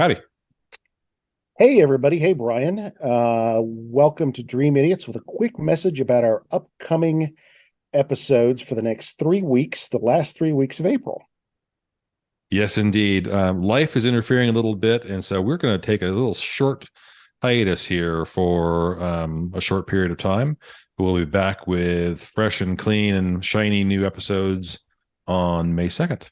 Howdy. Hey, everybody. Hey, Brian. Welcome to Dream Idiots with a quick message about our upcoming episodes for the next 3 weeks, the last 3 weeks of April. Yes, indeed. Life is interfering a little bit, and so we're going to take a little short hiatus here for a short period of time. We'll be back with fresh and clean and shiny new episodes on May 2nd.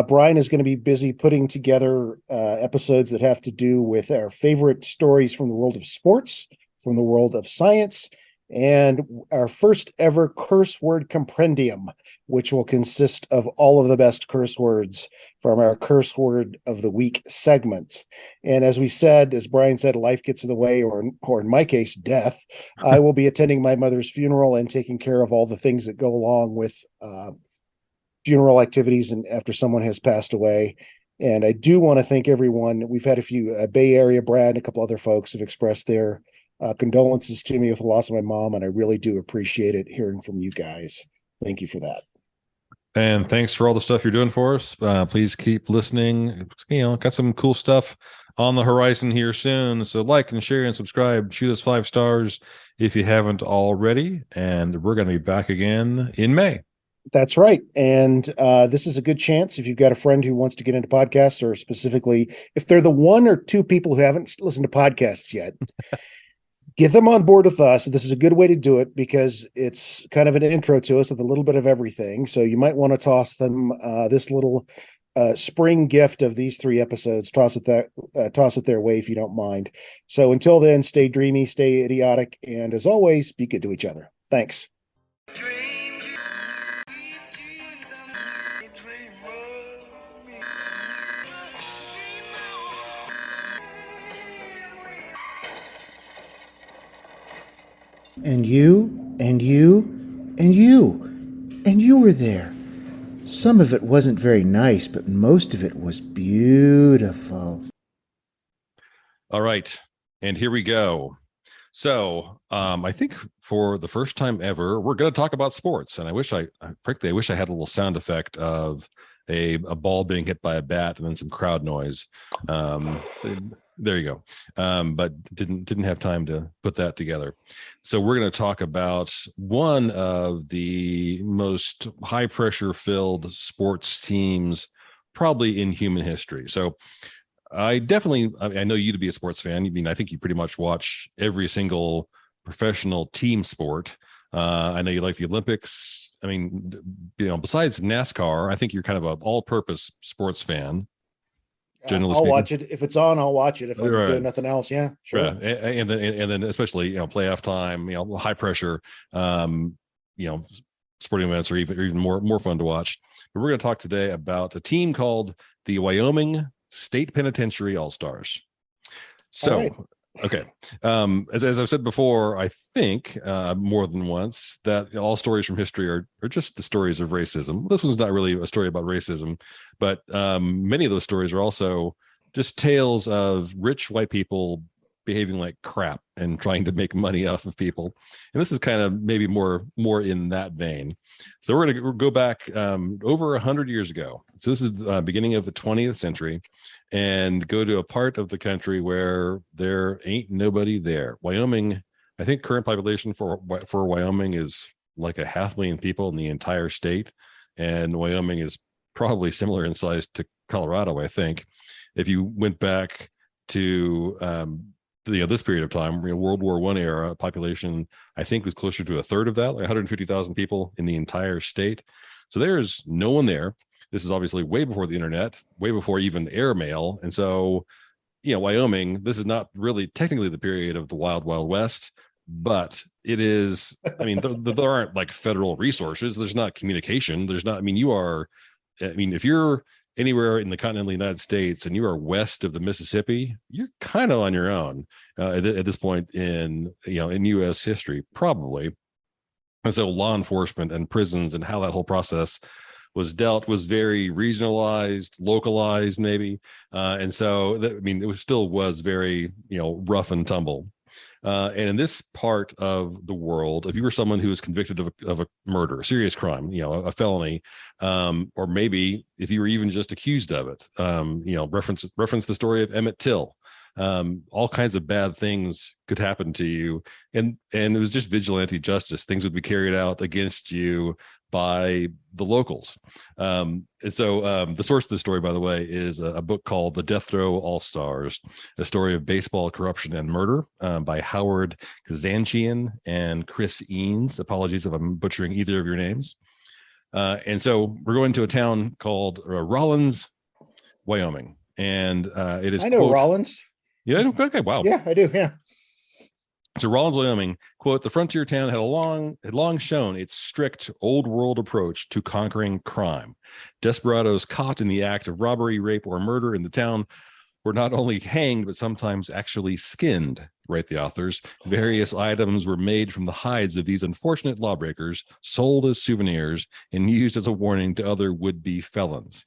Brian is going to be busy putting together episodes that have to do with our favorite stories from the world of sports, from the world of science, and our first ever curse word compendium, which will consist of all of the best curse words from our curse word of the week segment. And as we said, as Brian said, life gets in the way, or in my case, death. I will be attending my mother's funeral and taking care of all the things that go along with funeral activities and after someone has passed away. And I do want to thank everyone. We've had a few Bay Area, Brad, and a couple other folks have expressed their condolences to me with the loss of my mom, and I really do appreciate it hearing from you guys. Thank you for that. And thanks for all the stuff you're doing for us. Please keep listening. Got some cool stuff on the horizon here soon. So like and share and subscribe. Shoot us 5 stars if you haven't already. And we're going to be back again in May. That's right. And this is a good chance if you've got a friend who wants to get into podcasts, or specifically if they're the one or two people who haven't listened to podcasts yet, get them on board with us. This is a good way to do it because it's kind of an intro to us with a little bit of everything. So you might want to toss them this little spring gift of these 3 episodes. Toss it their way if you don't mind. So until then, stay dreamy, stay idiotic, and as always, be good to each other. Thanks. And you, and you, and you, and you were there. Some of it wasn't very nice, but most of it was beautiful. All right. And here we go. So I think for the first time ever, we're going to talk about sports. And frankly, I wish I had a little sound effect of a ball being hit by a bat and then some crowd noise. There you go. But didn't have time to put that together. So we're going to talk about one of the most high pressure filled sports teams probably in human history. So I know you to be a sports fan. I mean, I think you pretty much watch every single professional team sport. I know you like the Olympics. I mean, besides NASCAR, I think you're kind of an all-purpose sports fan. Generally I'll speaking, watch it if it's on. I'll watch it if I'm right. doing nothing else. Yeah, sure. Right. And then especially playoff time, high pressure, sporting events are even more fun to watch. But we're going to talk today about a team called the Wyoming State Penitentiary All-Stars. So, right. Okay. As I've said before, I think more than once that all stories from history are just the stories of racism. This one's not really a story about racism, but many of those stories are also just tales of rich white people behaving like crap and trying to make money off of people. And this is kind of maybe more in that vein. So we're going to go back over 100 years ago. So this is the beginning of the 20th century, and go to a part of the country where there ain't nobody there. Wyoming, I think current population for Wyoming is like 500,000 people in the entire state. And Wyoming is probably similar in size to Colorado, I think. If you went back to this period of time, World War I era, population I think was closer to a third of that, like 150,000 people in the entire state. So there's no one there. This is obviously way before the internet, way before even airmail, and so Wyoming. This is not really technically the period of the Wild Wild West, but it is. I mean, there aren't like federal resources. There's not communication. There's not. I mean, if you're anywhere in the continental United States and you are west of the Mississippi, you're kind of on your own at this point in U.S. history, probably. And so law enforcement and prisons and how that whole process was dealt was very regionalized, localized, maybe. And so, it still was very, rough and tumble. And in this part of the world, if you were someone who was convicted of a murder, a serious crime, a felony, or maybe if you were even just accused of it, reference the story of Emmett Till. All kinds of bad things could happen to you, and it was just vigilante justice. Things would be carried out against you by the locals. And so the source of the story, by the way, is a book called The Death Row All-Stars, a story of baseball corruption and murder, by Howard Kazanjian and Chris Eanes. Apologies if I'm butchering either of your names. And so we're going to a town called Rollins, Wyoming. And it is, I know, quote, Rollins. Yeah. Okay. Wow. Yeah, I do. Yeah. So Rollins, Wyoming, quote, the frontier town had long shown its strict old world approach to conquering crime. Desperados caught in the act of robbery, rape, or murder in the town were not only hanged, but sometimes actually skinned, write the authors. Various items were made from the hides of these unfortunate lawbreakers, sold as souvenirs, and used as a warning to other would-be felons.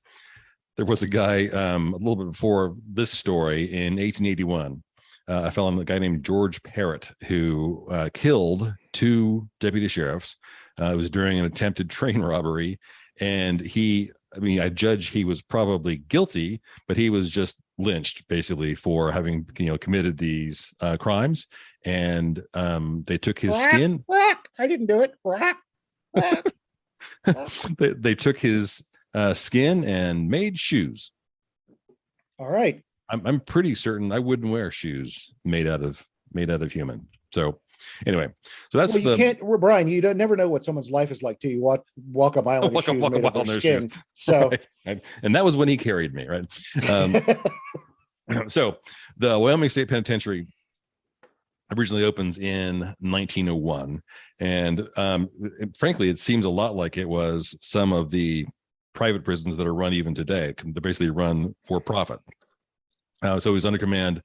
There was a guy a little bit before this story in 1881, a felon, a guy named George Parrott, who killed 2 deputy sheriffs. It was during an attempted train robbery. And I judge he was probably guilty, but he was just lynched basically for having, committed these crimes. And they took his skin. I didn't do it. They took his skin and made shoes. All right. I'm pretty certain I wouldn't wear shoes made out of human. So anyway, so that's Brian, you never know what someone's life is like till you walk a mile in their shoes made of their skin. Shoes. So, right. And that was when he carried me, right? So the Wyoming State Penitentiary originally opens in 1901, and frankly, it seems a lot like it was some of the private prisons that are run even today. They're basically run for profit. So he's under command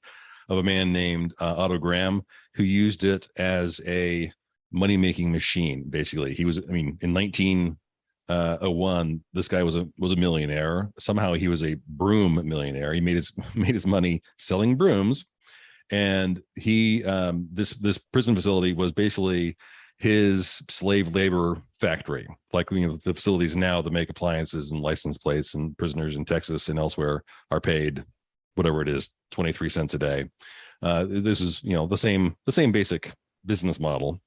of a man named Otto Graham, who used it as a money-making machine. Basically, he was, in 1901, this guy was a millionaire. Somehow he was a broom millionaire. He made his money selling brooms, and he this prison facility was basically his slave labor factory, like the facilities now that make appliances and license plates, and prisoners in Texas and elsewhere are paid whatever it is, 23 cents a day. This is, the same basic business model.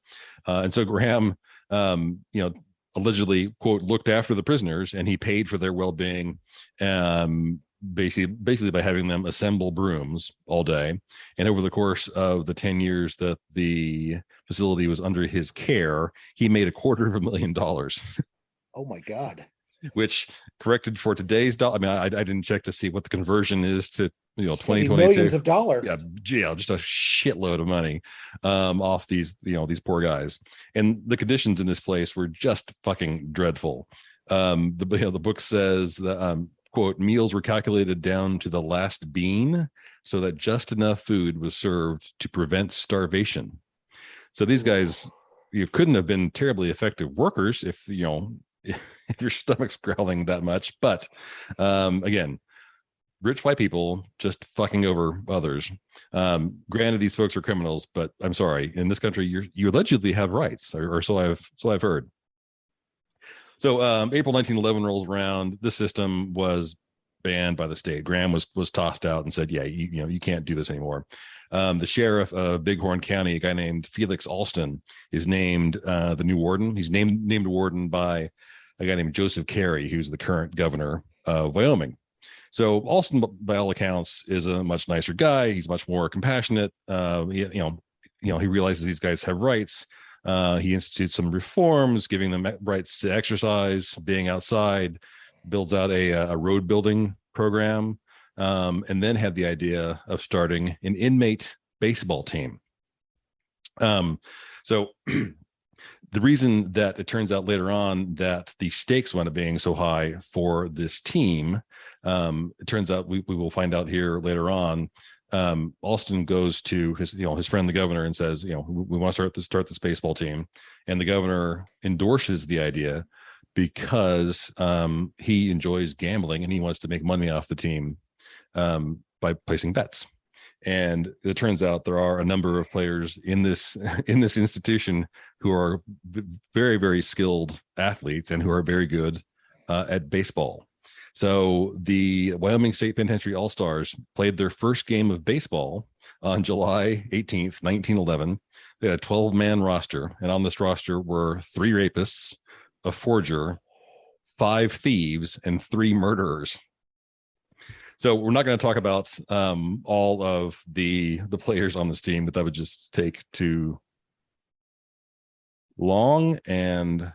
And so Graham, allegedly, quote, looked after the prisoners, and he paid for their well-being, basically by having them assemble brooms all day. And over the course of the 10 years that the facility was under his care, he made $250,000. Oh my God. Which, corrected for today's dollar, I didn't check to see what the conversion is to 2022. Millions of dollars. Yeah, just a shitload of money off these poor guys. And the conditions in this place were just fucking dreadful. The book says that quote, meals were calculated down to the last bean so that just enough food was served to prevent starvation. So these guys, you couldn't have been terribly effective workers if if your stomach's growling that much. But again, rich white people just fucking over others. Granted, these folks are criminals, but I'm sorry, in this country, you allegedly have rights, or so I've heard. So April 1911 rolls around. This system was banned by the state. Graham was tossed out and said, yeah, you can't do this anymore. The sheriff of Bighorn County, a guy named Felix Alston, is named the new warden. He's named warden by a guy named Joseph Carey, who's the current governor of Wyoming. So Alston, by all accounts, is a much nicer guy. He's much more compassionate. He realizes these guys have rights. He institutes some reforms, giving them rights to exercise, being outside, builds out a road building program, and then had the idea of starting an inmate baseball team. So the reason that it turns out later on that the stakes wound up being so high for this team, it turns out we will find out here later on. Alston goes to his friend the governor and says, we want to start this baseball team, and the governor endorses the idea because he enjoys gambling and he wants to make money off the team by placing bets. And it turns out there are a number of players in this in this institution who are very, very skilled athletes and who are very good at baseball. So the Wyoming State Penitentiary All-Stars played their first game of baseball on July 18th, 1911. They had a 12-man roster, and on this roster were 3 rapists, a forger, 5 thieves, and 3 murderers. So we're not going to talk about all of the players on this team, but that would just take too long. And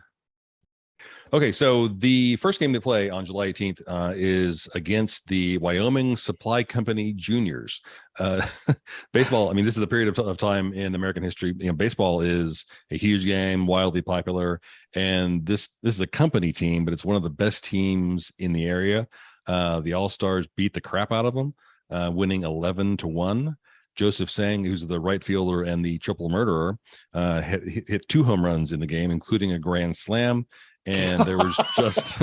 okay, so the first game they play on July 18th is against the Wyoming Supply Company Juniors. Baseball, I mean, this is a period of time in American history. You know, baseball is a huge game, wildly popular, and this is a company team, but it's one of the best teams in the area. The All-Stars beat the crap out of them, winning 11-1. Joseph Sang, who's the right fielder and the triple murderer, hit 2 home runs in the game, including a grand slam. And there was just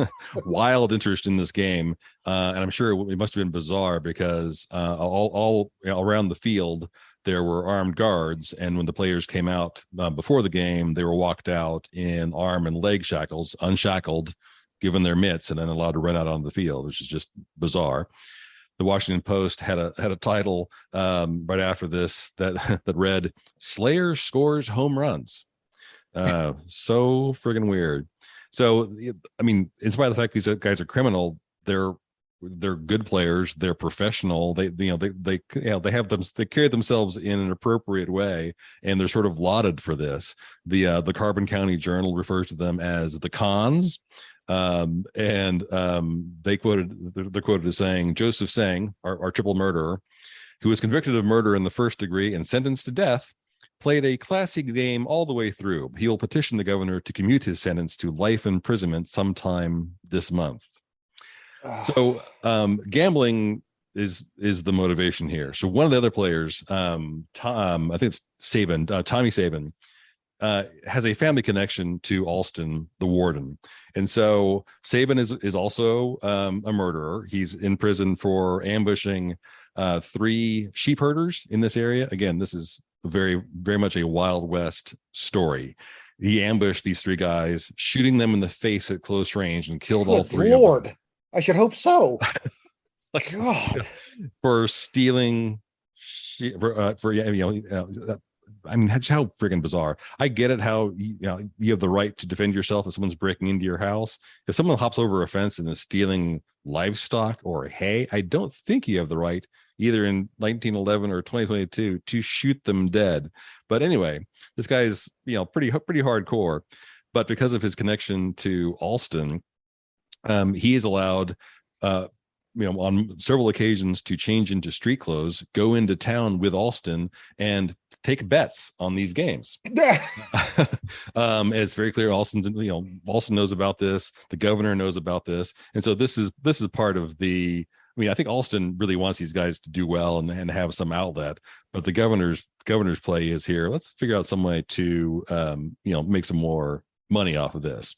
wild interest in this game, and I'm sure it must have been bizarre because all around the field there were armed guards, and when the players came out before the game, they were walked out in arm and leg shackles, unshackled, given their mitts, and then allowed to run out on the field, which is just bizarre. The Washington Post had a title right after this that read "Slayer scores home runs." So friggin' weird. So, I mean, in spite of the fact these guys are criminal, they're good players. They're professional. They carry themselves in an appropriate way, and they're sort of lauded for this. The Carbon County Journal refers to them as the Cons. They're quoted as saying, Joseph Sang, our triple murderer, who was convicted of murder in the first degree and sentenced to death, played a classy game all the way through. He will petition the governor to commute his sentence to life imprisonment sometime this month. So gambling is the motivation here. So one of the other players, I think it's Tommy Sabin, has a family connection to Alston, the warden. And so Sabin is also a murderer. He's in prison for ambushing 3 sheep herders in this area. Again, this is very, very much a Wild West story. He ambushed these 3 guys, shooting them in the face at close range, and killed all 3 Lord. of them. I should hope so. It's like, God, for stealing I mean, that's how freaking bizarre. I get it, how you have the right to defend yourself if someone's breaking into your house. If someone hops over a fence and is stealing livestock or hay, I don't think you have the right, either in 1911 or 2022, to shoot them dead. But anyway, this guy is pretty hardcore. But because of his connection to Alston, he is allowed on several occasions to change into street clothes, go into town with Alston, and take bets on these games. It's very clear Alston knows about this. The governor knows about this, and so this is part of the. I mean, I think Alston really wants these guys to do well and have some outlet, but the governor's play is here. Let's figure out some way to make some more money off of this.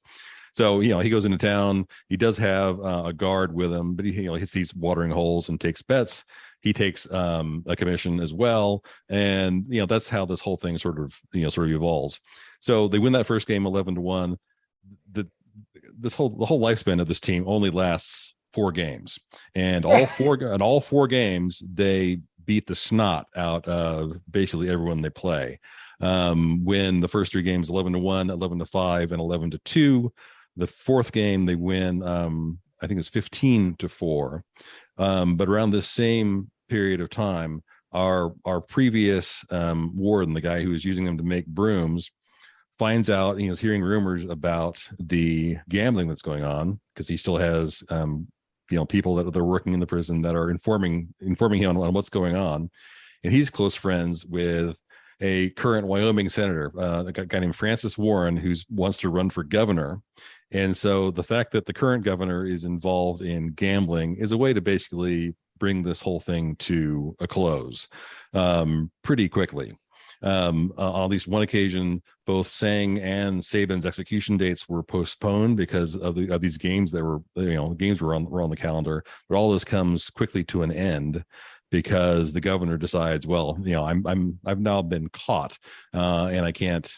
So, he goes into town. He does have a guard with him, but he hits these watering holes and takes bets. He takes a commission as well. And, that's how this whole thing sort of evolves. So they win that first game 11-1. The whole lifespan of this team only lasts 4 games, and all 4 games, they beat the snot out of basically everyone they play. Win the first 3 games 11-1, 11-5, and 11-2. The 4th game they win, I think it's 15-4. But around this same period of time, our previous warden, the guy who was using them to make brooms, finds out, is hearing rumors about the gambling that's going on, because he still has people that are working in the prison that are informing him on what's going on. And he's close friends with a current Wyoming senator, a guy named Francis Warren, who wants to run for governor. And so the fact that the current governor is involved in gambling is a way to basically bring this whole thing to a close pretty quickly. On at least one occasion, both Sang and Saban's execution dates were postponed because of these games that were, games were on the calendar. But all this comes quickly to an end because the governor decides, well, I've now been caught, and I can't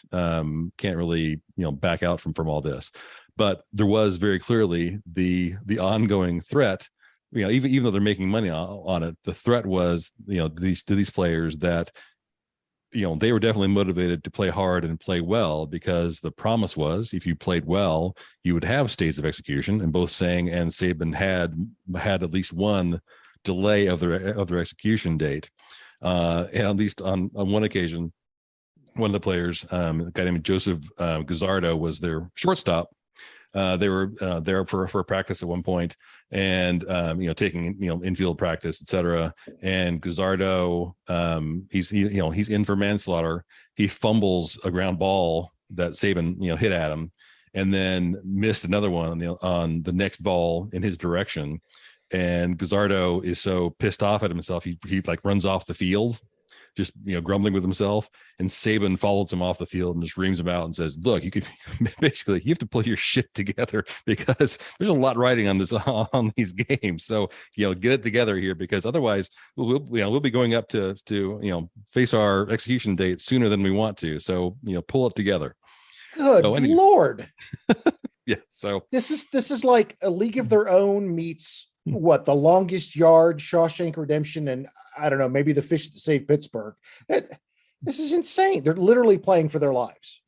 really back out from all this. But there was very clearly the ongoing threat. Even though they're making money on it, the threat was, these players that, they were definitely motivated to play hard and play well, because the promise was if you played well, you would have states of execution. And both Sang and Saban had at least one delay of their execution date. And at least on one occasion, one of the players, a guy named Joseph Gazzardo, was their shortstop. They were there for practice at one point, and taking infield practice, etc. And Gazzardo, he's in for manslaughter. He fumbles a ground ball that Saban hit at him, and then missed another one on the next ball in his direction. And Gazzardo is so pissed off at himself, he like runs off the field, just grumbling with himself. And Saban follows him off the field and just reams him out and says, "Look, you have to pull your shit together, because there's a lot riding on these games. So get it together here, because otherwise we'll be going up to face our execution date sooner than we want to. So pull it together." Good Lord. Yeah. So this is like A League of Their Own meets what, The Longest Yard, Shawshank Redemption, and I don't know, maybe The Fish That Saved Pittsburgh. This is insane. They're literally playing for their lives.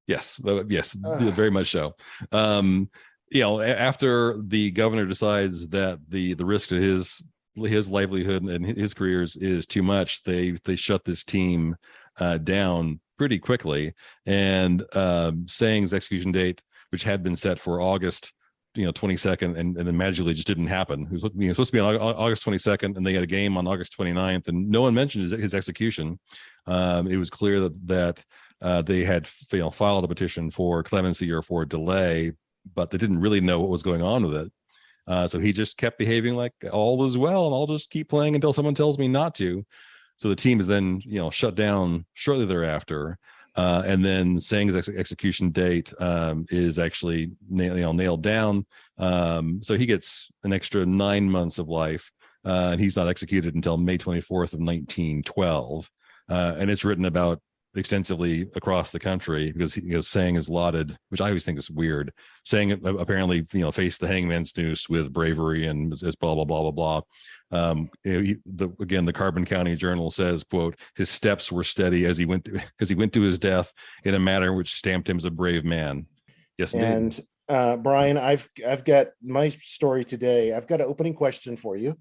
Yes, very much so. After the governor decides that the risk to his livelihood and his careers is too much, they shut this team down pretty quickly. And Sang's execution date, which had been set for August 22nd, and then magically just didn't happen. It was supposed to be on August 22nd, and they had a game on August 29th, and no one mentioned his execution. It was clear that they had filed a petition for clemency or for delay, but they didn't really know what was going on with it. So he just kept behaving like all is well, and I'll just keep playing until someone tells me not to. So the team is then shut down shortly thereafter. And then Sang's execution date is actually nailed down. So he gets an extra 9 months of life, and he's not executed until May 24th of 1912. And it's written about extensively across the country, because Sang is lauded, which I always think is weird. Sang apparently faced the hangman's noose with bravery and blah blah blah blah blah. The Carbon County Journal says, quote, "His steps were steady as he went to his death in a manner which stamped him as a brave man." Yes, and Brian, I've got my story today. I've got an opening question for you.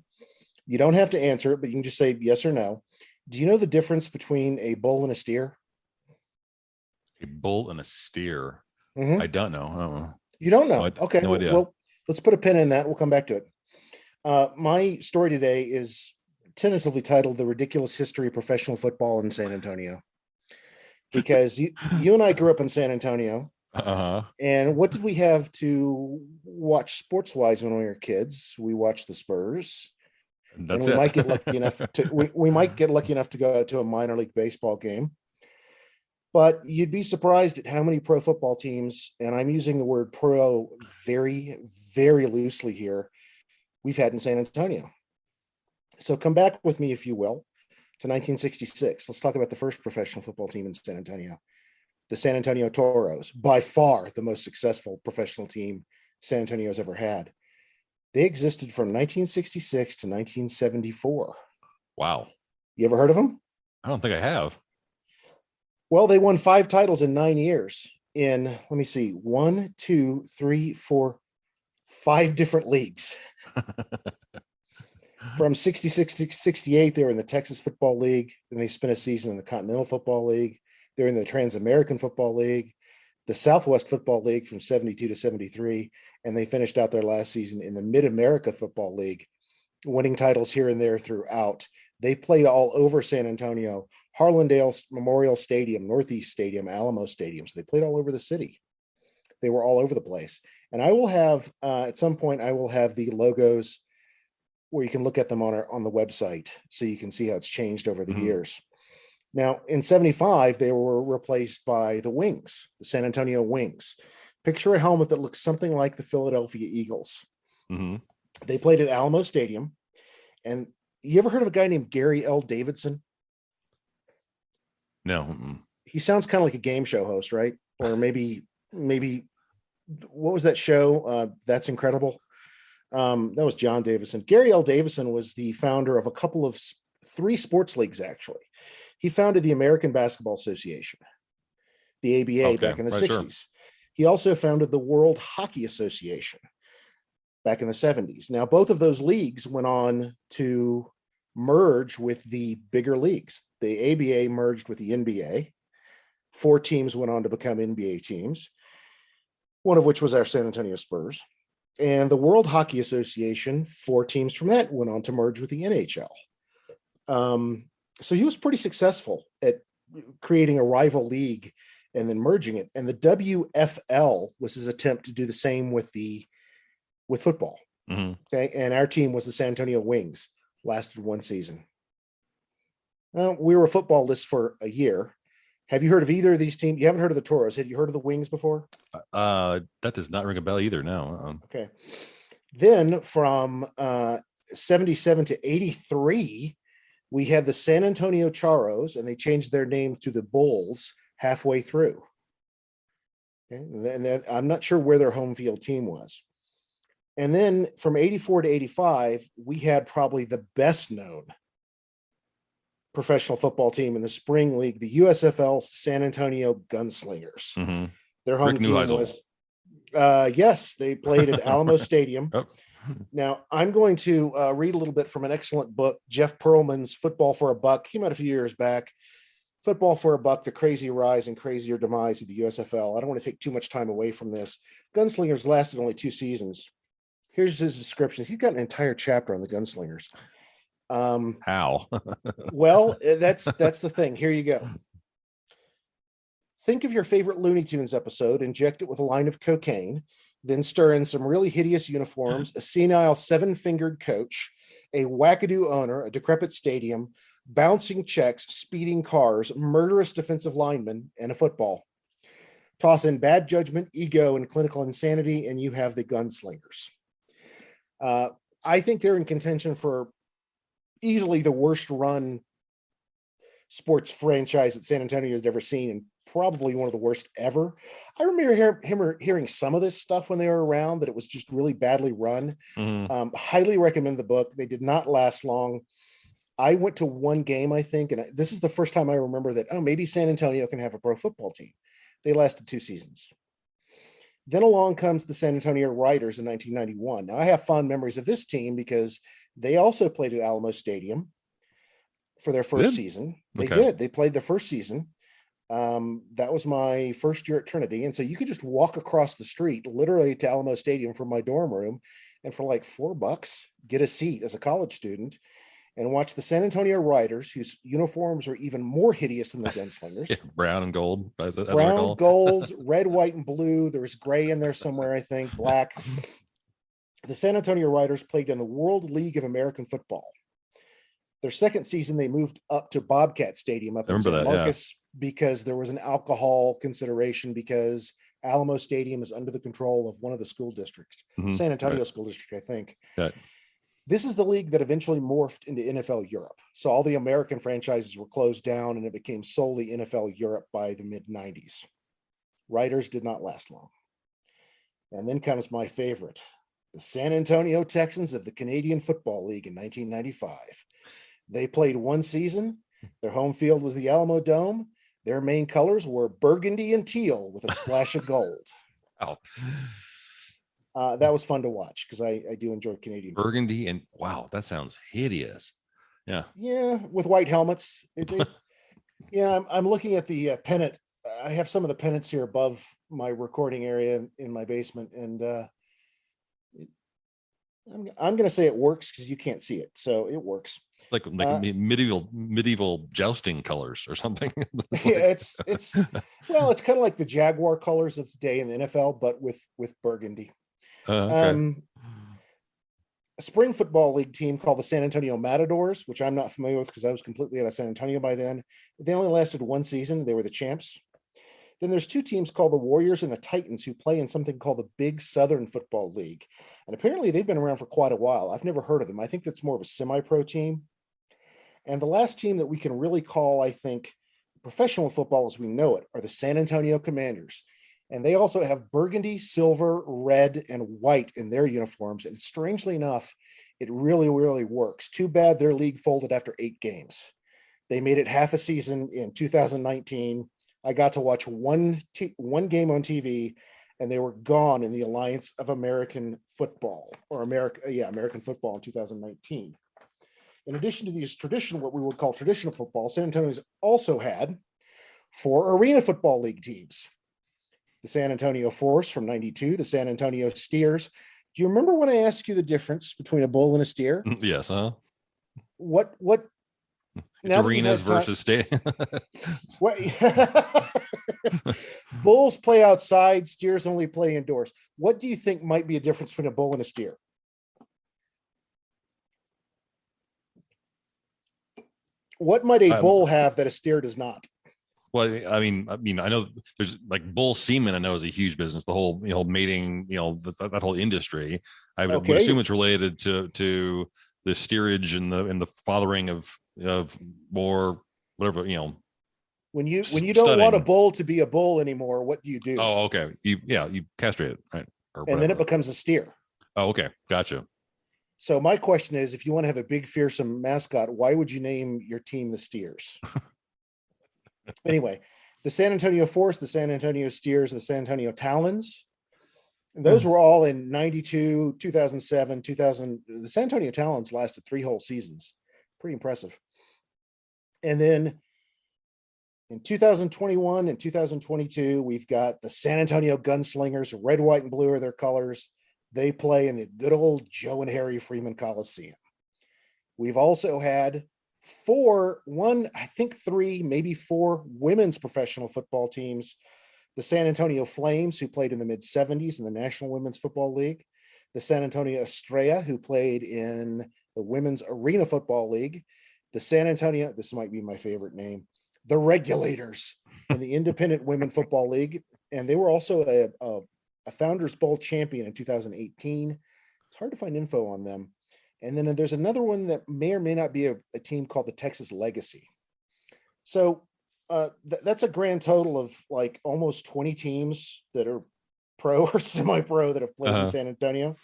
You don't have to answer it, but you can just say yes or no. Do you know the difference between a bull and a steer? A bull and a steer? Mm-hmm. I don't know. You don't know? Okay. No idea. Well, let's put a pin in that. We'll come back to it. My story today is tentatively titled "The Ridiculous History of Professional Football in San Antonio," because you and I grew up in San Antonio. Uh-huh. And what did we have to watch sports-wise when we were kids? We watched the Spurs. And we might get lucky enough to go to a minor league baseball game. But you'd be surprised at how many pro football teams, and I'm using the word pro very, very loosely here, we've had in San Antonio. So come back with me, if you will, to 1966. Let's talk about the first professional football team in San Antonio, the San Antonio Toros, by far the most successful professional team San Antonio's ever had. They existed from 1966 to 1974. Wow. You ever heard of them? I don't think I have. Well, they won 5 titles in 9 years in, let me see, 1, 2, 3, 4, 5 different leagues. From 66 to 68, they were in the Texas Football League. Then they spent a season in the Continental Football League. They're in the Trans-American Football League, the Southwest Football League from 72 to 73, and they finished out their last season in the Mid-America Football League, winning titles here and there throughout. They played all over San Antonio, Harlandale Memorial Stadium, Northeast Stadium, Alamo Stadium. So they played all over the city. They were all over the place. And I will have, at some point, I will have the logos where you can look at them on the website, so you can see how it's changed over the years. Now, in 75, they were replaced by the Wings, the San Antonio Wings. Picture a helmet that looks something like the Philadelphia Eagles. Mm-hmm. They played at Alamo Stadium. And you ever heard of a guy named Gary L. Davidson? No. Mm-mm. He sounds kind of like a game show host, right? Or maybe what was that show? That's Incredible. That was John Davison. Gary L. Davison was the founder of three sports leagues, actually. He founded the American Basketball Association, the ABA, back in the 60s. Sure. He also founded the World Hockey Association back in the 70s. Now, both of those leagues went on to merge with the bigger leagues. The ABA merged with the NBA. 4 teams went on to become NBA teams, one of which was our San Antonio Spurs. And the World Hockey Association, 4 teams from that went on to merge with the NHL. So he was pretty successful at creating a rival league and then merging it. And the WFL was his attempt to do the same with football. Mm-hmm. Okay. And our team was the San Antonio Wings, lasted 1 season. We were a football list for a year. Have you heard of either of these teams? You haven't heard of the Toros. Have you heard of the Wings before? That does not ring a bell either. No. Okay. Then from 77 to 83, we had the San Antonio Charros, and they changed their name to the Bulls halfway through. Okay. And then I'm not sure where their home field team was. And then from 84 to 85, we had probably the best known professional football team in the spring league, the USFL San Antonio Gunslingers. Mm-hmm. Their home team was, yes, they played at Alamo Stadium. Oh. Now, I'm going to read a little bit from an excellent book, Jeff Pearlman's Football for a Buck. Came out a few years back. Football for a Buck, the crazy rise and crazier demise of the USFL. I don't want to take too much time away from this. Gunslingers lasted only 2 seasons. Here's his descriptions. He's got an entire chapter on the Gunslingers. How? Well, that's the thing. Here you go. Think of your favorite Looney Tunes episode, inject it with a line of cocaine, then stir in some really hideous uniforms, a senile 7-fingered coach, a wackadoo owner, a decrepit stadium, bouncing checks, speeding cars, murderous defensive linemen, and a football. Toss in bad judgment, ego, and clinical insanity, and you have the Gunslingers. I think they're in contention for easily the worst run sports franchise that San Antonio has ever seen, and probably one of the worst ever. I remember hearing some of this stuff when they were around, that it was just really badly run. Mm-hmm. Highly recommend the book. They did not last long. I went to 1 game, I think, and this is the first time I remember that, maybe San Antonio can have a pro football team. They lasted 2 seasons. Then along comes the San Antonio Riders in 1991. Now, I have fond memories of this team because they also played at Alamo Stadium for their first season. They did. They played their first season. That was my first year at Trinity. And so you could just walk across the street, literally to Alamo Stadium from my dorm room, and for like $4, get a seat as a college student and watch the San Antonio Riders, whose uniforms are even more hideous than the Gunslingers. Yeah, brown and gold. Brown, gold, red, white, and blue. There was gray in there somewhere, I think, black. The San Antonio Riders played in the World League of American Football. Their second season, they moved up to Bobcat Stadium up in San Marcos because there was an alcohol consideration, because Alamo Stadium is under the control of one of the school districts, San Antonio School District, I think. Right. This is the league that eventually morphed into NFL Europe. So all the American franchises were closed down, and it became solely NFL Europe by the mid-90s. Riders did not last long. And then comes my favorite, the San Antonio Texans of the Canadian Football League in 1995. They played 1 season. Their home field was the Alamo Dome. Their main colors were burgundy and teal with a splash of gold. Oh. That was fun to watch because I do enjoy Canadian burgundy and wow, that sounds hideous. Yeah, with white helmets. I'm looking at the pennant. I have some of the pennants here above my recording area in my basement, and I'm going to say it works because you can't see it, so it works. Like medieval jousting colors or something. Yeah, it's kind of like the Jaguar colors of today in the NFL, but with burgundy. Okay. spring football league team called the San Antonio Matadors, which I'm not familiar with because I was completely out of San Antonio by then. They only lasted one season. They were the champs. Then there's two teams called the Warriors and the Titans who play in something called the Big Southern Football League. And apparently they've been around for quite a while. I've never heard of them. I think that's more of a semi-pro team. And the last team that we can really call, I think, professional football as we know it are the San Antonio Commanders. And they also have burgundy, silver, red, and white in their uniforms. And strangely enough, it really, really works. Too bad their league folded after 8 games. They made it half a season in 2019. I got to watch one game on TV, and they were gone in the Alliance of American Football, or American football in 2019. In addition to these what we would call traditional football, San Antonio's also had 4 arena football league teams. The San Antonio Force from 92, the San Antonio Steers. Do you remember when I asked you the difference between a bull and a steer? Yes, huh? What It's arenas versus state. Bulls play outside, steers only play indoors. What do you think might be a difference between a bull and a steer? What might a bull have that a steer does not? Well, I mean, I know there's like bull semen. I know is a huge business. The whole, mating, that whole industry. I would assume it's related to the steerage and the fathering of more whatever, When you don't studying. want a bull to be a bull anymore, what do you do? Oh, okay. You castrate it, right? And then it becomes a steer. Oh, okay. Gotcha. So my question is, if you want to have a big, fearsome mascot, why would you name your team the Steers? Anyway, the San Antonio Force, the San Antonio Steers, the San Antonio Talons. And those were all in 92, 2007, 2000. The San Antonio Talons lasted 3 whole seasons. Pretty impressive. And then in 2021 and 2022, we've got the San Antonio Gunslingers. Red, white, and blue are their colors. They play in the good old Joe and Harry Freeman Coliseum. We've also had 3, maybe 4 women's professional football teams. The San Antonio Flames, who played in the mid-'70s in the National Women's Football League. The San Antonio Estrella, who played in the Women's Arena Football League. The San Antonio, this might be my favorite name, the Regulators in the Independent Women Football League. And they were also a Founders Bowl champion in 2018. It's hard to find info on them. And then there's another one that may or may not be a team called the Texas Legacy. So that's a grand total of like almost 20 teams that are pro or semi-pro that have played in San Antonio.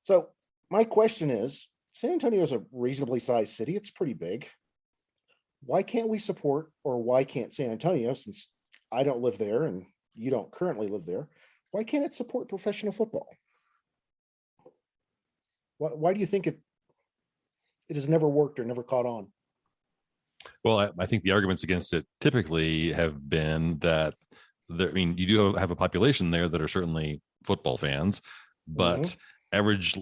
So my question is, San Antonio is a reasonably sized city. It's pretty big. Why can't we support, or why can't San Antonio, since I don't live there and you don't currently live there, why can't it support professional football? Why do you think it has never worked or never caught on? Well, I think the arguments against it typically have been that you do have a population there that are certainly football fans, but average,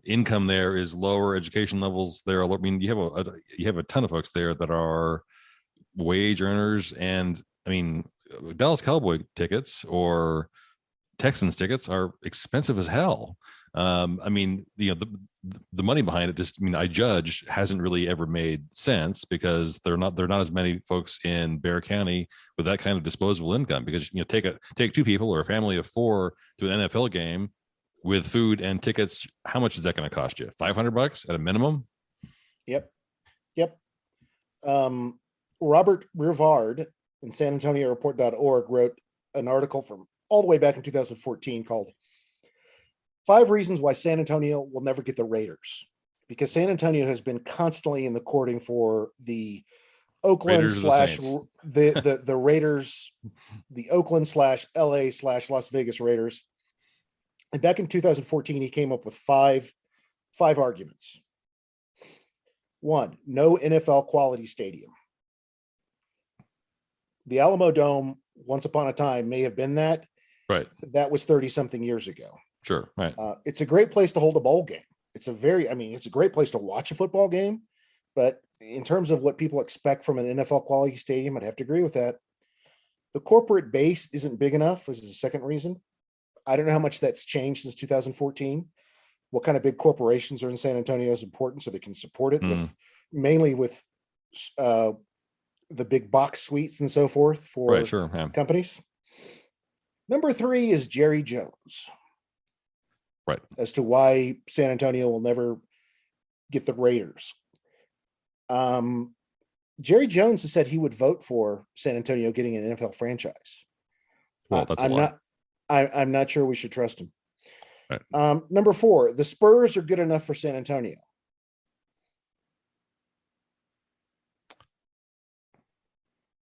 income there is lower, education levels there. I mean, you have a ton of folks there that are wage earners, and I mean, Dallas Cowboy tickets or Texans tickets are expensive as hell. I mean, the money behind it just, I judge, hasn't really ever made sense, because there are not as many folks in Bexar County with that kind of disposable income. Because take 2 people or a family of 4 to an NFL game with food and tickets. How much is that going to cost you? $500 at a minimum? Yep. Robert Rivard in SanAntonioReport.org wrote an article from all the way back in 2014 called 5 Reasons Why San Antonio Will Never Get the Raiders. Because San Antonio has been constantly in the courting for the Oakland Raiders the Raiders, the Oakland / LA / Las Vegas Raiders. And back in 2014, he came up with five arguments. 1, no NFL quality stadium. The Alamo Dome, once upon a time, may have been that. Right. That was 30 something years ago. Sure. Right. It's a great place to hold a bowl game. It's a great place to watch a football game. But in terms of what people expect from an NFL quality stadium, I'd have to agree with that. The corporate base isn't big enough, which is the second reason. I don't know how much that's changed since 2014. what kind of big corporations are in San Antonio is important, so they can support it with mainly with the big box suites and so forth for Right, sure. Yeah. companies. Number 3 is Jerry Jones. Right. As to why San Antonio will never get the Raiders. Jerry Jones has said he would vote for San Antonio getting an NFL franchise. Well, that's a lie. I'm not sure we should trust him. Right. Number 4, the Spurs are good enough for San Antonio.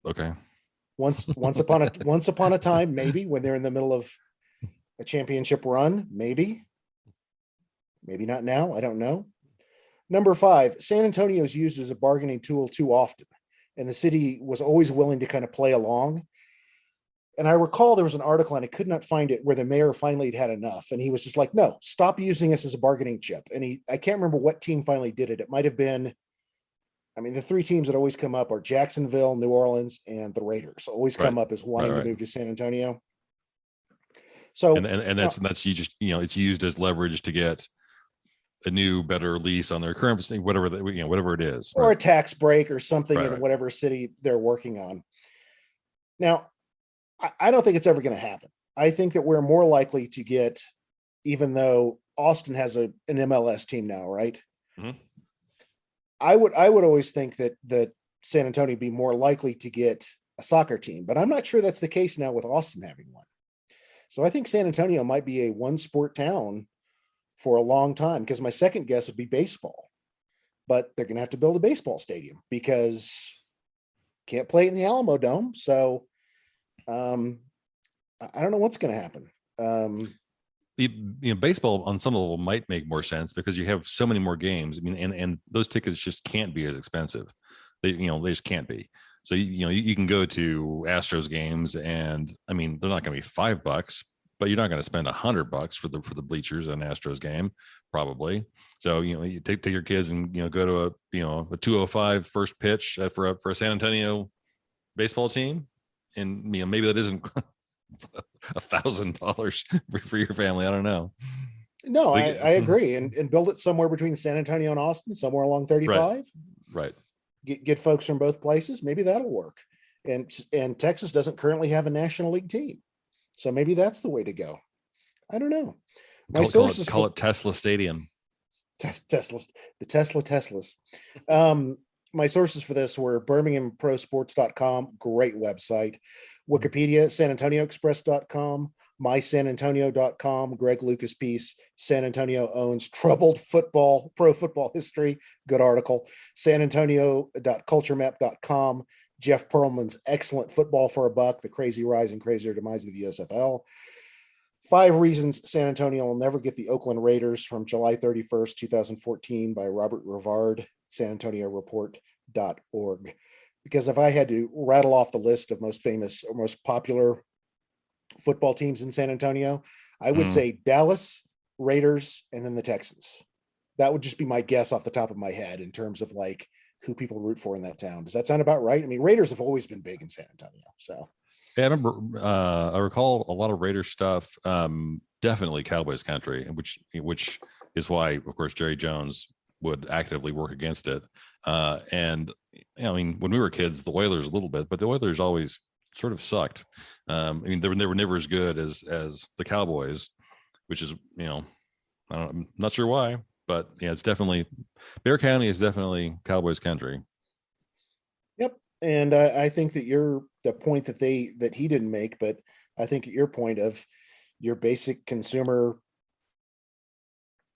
Okay. Once upon a time, maybe when they're in the middle of a championship run, maybe not now. I don't know. Number 5, San Antonio is used as a bargaining tool too often, and the city was always willing to kind of play along. And I recall there was an article, and I could not find it, where the mayor finally had enough, and he was just like, "No, stop using us as a bargaining chip." And I can't remember what team finally did it. It might have been, I mean, the 3 teams that always come up are Jacksonville, New Orleans, and the Raiders. Always come up as wanting to move to San Antonio. So and that's you just it's used as leverage to get a new, better lease on their current thing, whatever whatever it is, or a tax break or something in whatever city they're working on. Now, I don't think it's ever going to happen. I think that we're more likely to get, even though Austin has an MLS team now, right? Mm-hmm. I would always think that San Antonio would be more likely to get a soccer team, but I'm not sure that's the case now with Austin having one. So I think San Antonio might be a one sport town for a long time, because my second guess would be baseball, but they're going to have to build a baseball stadium because can't play it in the Alamo Dome. So I don't know what's going to happen. Baseball on some level might make more sense because you have so many more games. I mean, and those tickets just can't be as expensive. They just can't be. So you can go to Astros games, and I mean, they're not going to be $5, but you're not going to spend $100 for the bleachers in an Astros game, probably. So you take your kids and go to a 2:05 first pitch for a San Antonio baseball team, and maybe that isn't $1,000 for your family. I don't know. No, I agree, and build it somewhere between San Antonio and Austin, somewhere along 35. Right. Get folks from both places. Maybe that'll work. And Texas doesn't currently have a National League team, so maybe that's the way to go. I don't know. Call it Tesla Stadium. Teslas, the Teslas. My sources for this were BirminghamProSports.com, great website. Wikipedia, SanAntonioExpress.com, MySanAntonio.com, Greg Lucas piece. San Antonio owns troubled pro football history. Good article. SanAntonio.culturemap.com, Jeff Perlman's excellent Football for a Buck, the crazy rise and crazier demise of the USFL. 5 Reasons San Antonio Will Never Get the Oakland Raiders from July 31st, 2014 by Robert Rivard, SanAntonioReport.org. Because if I had to rattle off the list of most famous or most popular football teams in San Antonio, I would say Dallas, Raiders, and then the Texans. That would just be my guess off the top of my head in terms of like who people root for in that town. Does that sound about right? I mean, Raiders have always been big in San Antonio. So yeah, I remember, I recall a lot of Raiders stuff. Definitely Cowboys country, which is why, of course, Jerry Jones would actively work against it. And I mean, when we were kids, the Oilers a little bit, but the Oilers always sort of sucked. I mean, they were never as good as the Cowboys, which is, I'm not sure why, but yeah, it's definitely, Bear County is definitely Cowboys country. Yep. And I think that the point that he didn't make, but I think your point of your basic consumer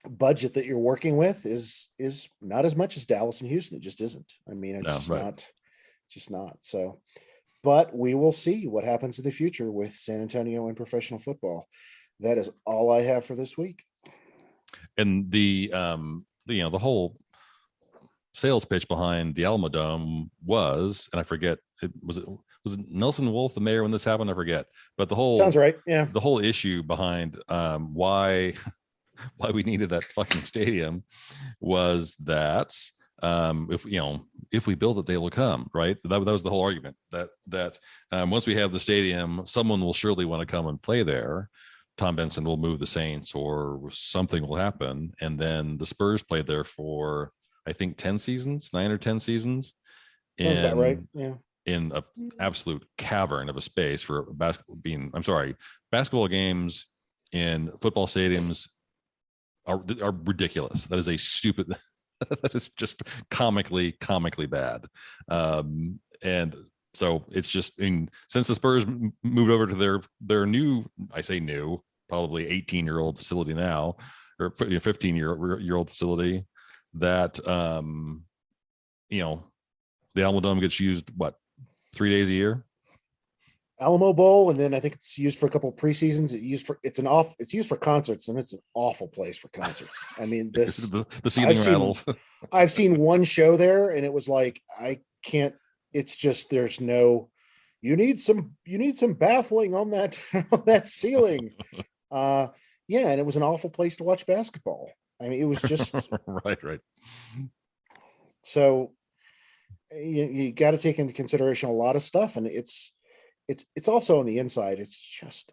budget that you're working with is not as much as Dallas and Houston. It just isn't. I mean, it's just not. So, but we will see what happens in the future with San Antonio and professional football. That is all I have for this week. And the whole sales pitch behind the Alamo Dome was, and I forget, was it Nelson Wolf, the mayor, when this happened? I forget, but the whole sounds right. Yeah. The whole issue behind why we needed that fucking stadium was that if we build it, they will come, right? That was the whole argument, that once we have the stadium, someone will surely want to come and play there. Tom Benson will move the Saints or something will happen. And then the Spurs played there for, I think, 10 seasons, 9 or 10 seasons. Sounds about right. Yeah. In a absolute cavern of a space for basketball games in football stadiums are ridiculous. That is a stupid, that is just comically bad. And so it's just, since the Spurs moved over to their new, I say new, probably 18-year-old facility now, or 15-year-old facility, that the Alamo Dome gets used 3 days a year. Alamo Bowl, and then I think it's used for a couple of preseasons. It's used for concerts, and it's an awful place for concerts. I mean, the ceiling rattles. I've seen one show there, and it was like, I can't. It's just, there's no. You need some baffling on that on that ceiling. Yeah, and it was an awful place to watch basketball. I mean, it was just right. So you got to take into consideration a lot of stuff, and it's also on the inside. It's just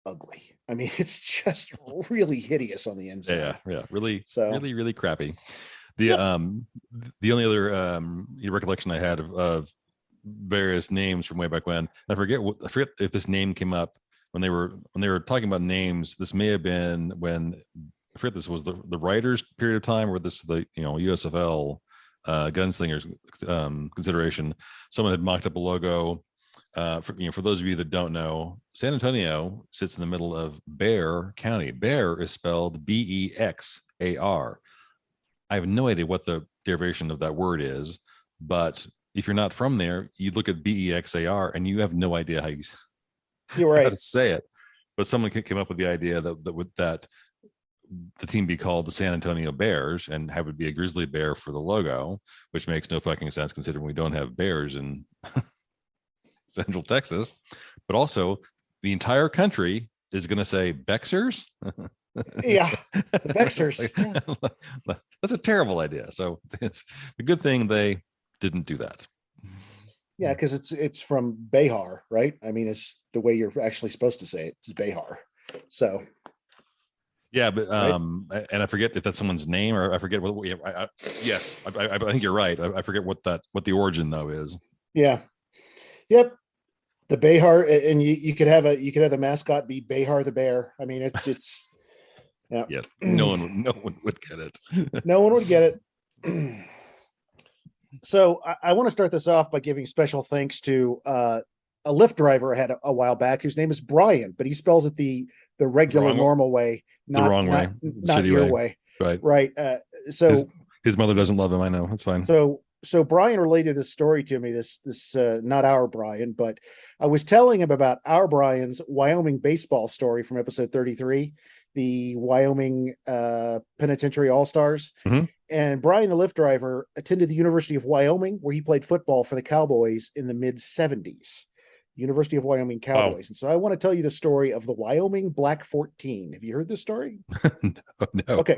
ugly. I mean, it's just really hideous on the inside. Yeah, really crappy. The only other recollection I had of various names from way back when, I forget if this name came up when they were talking about names. This may have been when, I forget, this was the writers' period of time, or the USFL gunslingers consideration. Someone had mocked up a logo. For those of you that don't know, San Antonio sits in the middle of Bexar County. Bear is spelled Bexar. I have no idea what the derivation of that word is, but if you're not from there, you look at Bexar and you have no idea You're right. how to say it. But someone came up with the idea that the team be called the San Antonio Bears and have it be a grizzly bear for the logo, which makes no fucking sense considering we don't have bears in Central Texas. But also, the entire country is going to say Bexars. Yeah, the Bexars. Yeah. That's a terrible idea. So it's a good thing they didn't do that. Yeah, because it's from Behar, right? I mean, it's the way you're actually supposed to say it is Behar. So yeah, but right? And I forget if that's someone's name, or I forget what. Yes, I think you're right. I forget what the origin though is. Yeah. Yep. The Behar, and you could have the mascot be Behar the bear. I mean, it's yeah. No one would get it. No one would get it. So I want to start this off by giving special thanks to a Lyft driver I had a while back, whose name is Brian, but he spells it the regular, normal way, not your way. Right. So his mother doesn't love him. I know. That's fine. So Brian related this story to me. This not our Brian, but I was telling him about our Brian's Wyoming baseball story from episode 33, the Wyoming Penitentiary All-Stars. Mm-hmm. And Brian, the Lyft driver, attended the University of Wyoming, where he played football for the Cowboys in the mid-'70s. University of Wyoming Cowboys. Wow. And so I want to tell you the story of the Wyoming Black 14. Have you heard this story? No. Okay.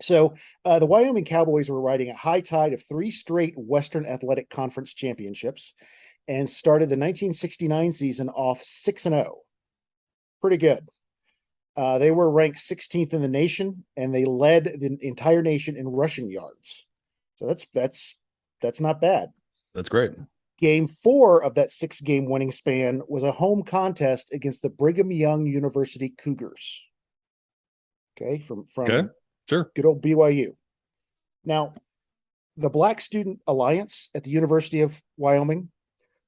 So the Wyoming Cowboys were riding a high tide of 3 straight Western Athletic Conference championships and started the 1969 season off 6-0. Pretty good. They were ranked 16th in the nation, and they led the entire nation in rushing yards. So that's not bad. That's great. Game 4 of that 6-game winning span was a home contest against the Brigham Young University Cougars. Okay, from okay. Sure. Good old BYU. Now, the Black Student Alliance at the University of Wyoming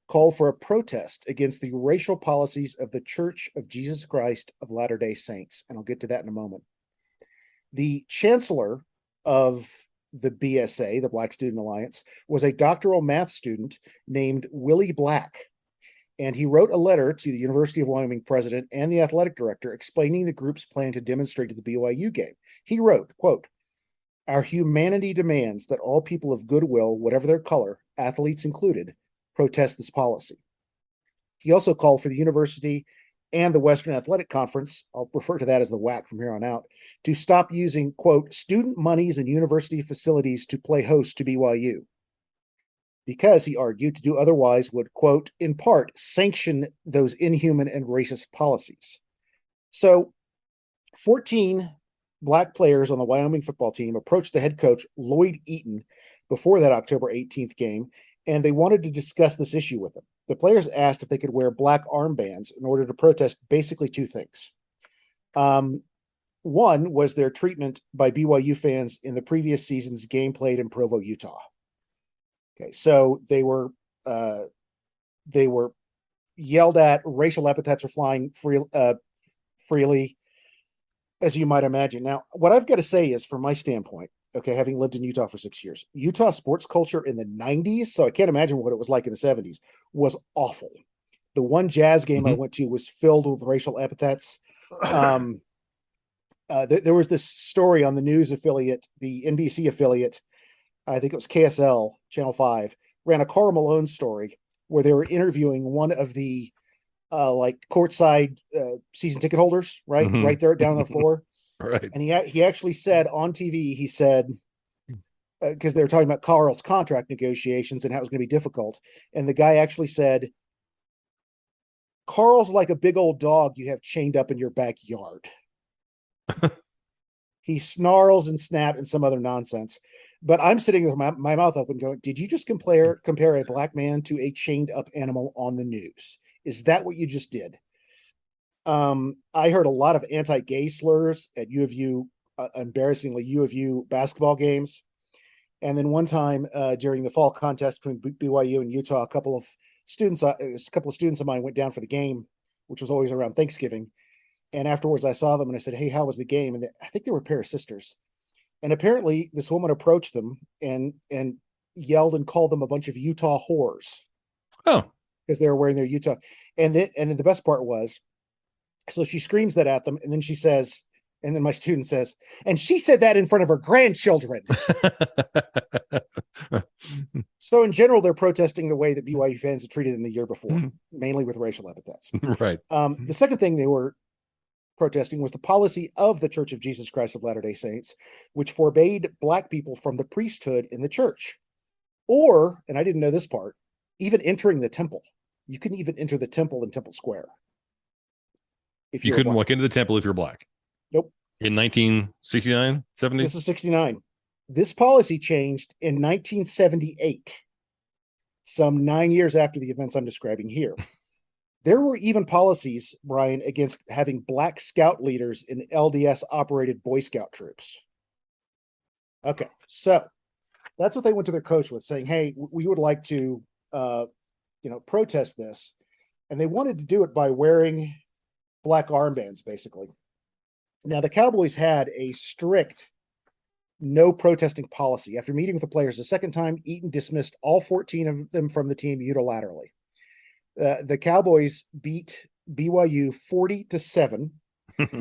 called for a protest against the racial policies of the Church of Jesus Christ of Latter-day Saints, and I'll get to that in a moment. The chancellor of the BSA, the Black Student Alliance, was a doctoral math student named Willie Black, and he wrote a letter to the University of Wyoming president and the athletic director explaining the group's plan to demonstrate at the BYU game. He wrote, quote, "Our humanity demands that all people of goodwill, whatever their color, athletes included, protest this policy." He also called for the university and the Western Athletic Conference, I'll refer to that as the WAC from here on out, to stop using, quote, "student monies and university facilities to play host to BYU." Because, he argued, to do otherwise would, quote, "in part, sanction those inhuman and racist policies." So 14 Black players on the Wyoming football team approached the head coach, Lloyd Eaton, before that October 18th game, and they wanted to discuss this issue with him. The players asked if they could wear black armbands in order to protest basically two things. One was their treatment by BYU fans in the previous season's game played in Provo, Utah. Okay, so they were yelled at, racial epithets were flying freely, as you might imagine. Now, what I've got to say is, from my standpoint, okay, having lived in Utah for 6 years, Utah sports culture in the 90s, so I can't imagine what it was like in the 70s, was awful. The one Jazz game I went to was filled with racial epithets. There was this story on the news affiliate, the NBC affiliate, I think it was KSL, Channel 5, ran a Karl Malone story where they were interviewing one of the like courtside season ticket holders, right? Right there down on the floor. Right. And he actually said on TV, he said, because they were talking about Carl's contract negotiations and how it was going to be difficult. And the guy actually said, Carl's like a big old dog you have chained up in your backyard. He snarls and snaps and some other nonsense. But I'm sitting with my mouth open going, did you just compare a black man to a chained up animal on the news? Is that what you just did? I heard a lot of anti-gay slurs at U of U, embarrassingly U of U basketball games. And then one time during the fall contest between BYU and Utah, a couple of students of mine went down for the game, which was always around Thanksgiving. And afterwards I saw them and I said, hey, how was the game? And I think they were a pair of sisters. And apparently this woman approached them and yelled and called them a bunch of Utah whores. Oh, because they were wearing their Utah. And then the best part was, so she screams that at them. And then she says, and then my student says, and she said that in front of her grandchildren. So in general, they're protesting the way that BYU fans had treated them the year before, mainly with racial epithets. Right. The second thing they were protesting was the policy of the Church of Jesus Christ of Latter-day Saints, which forbade black people from the priesthood in the church. Or, and I didn't know this part, even entering the temple. You couldn't even enter the temple in Temple Square. If you couldn't walk into the temple if you're black. Nope. In 1969, 70? This is 69. This policy changed in 1978, some 9 years after the events I'm describing here. There were even policies, Brian, against having black scout leaders in LDS-operated Boy Scout troops. Okay, so that's what they went to their coach with, saying, hey, we would like to protest this. And they wanted to do it by wearing black armbands, basically. Now, the Cowboys had a strict no protesting policy. After meeting with the players the second time, Eaton dismissed all 14 of them from the team unilaterally. The Cowboys beat BYU 40-7,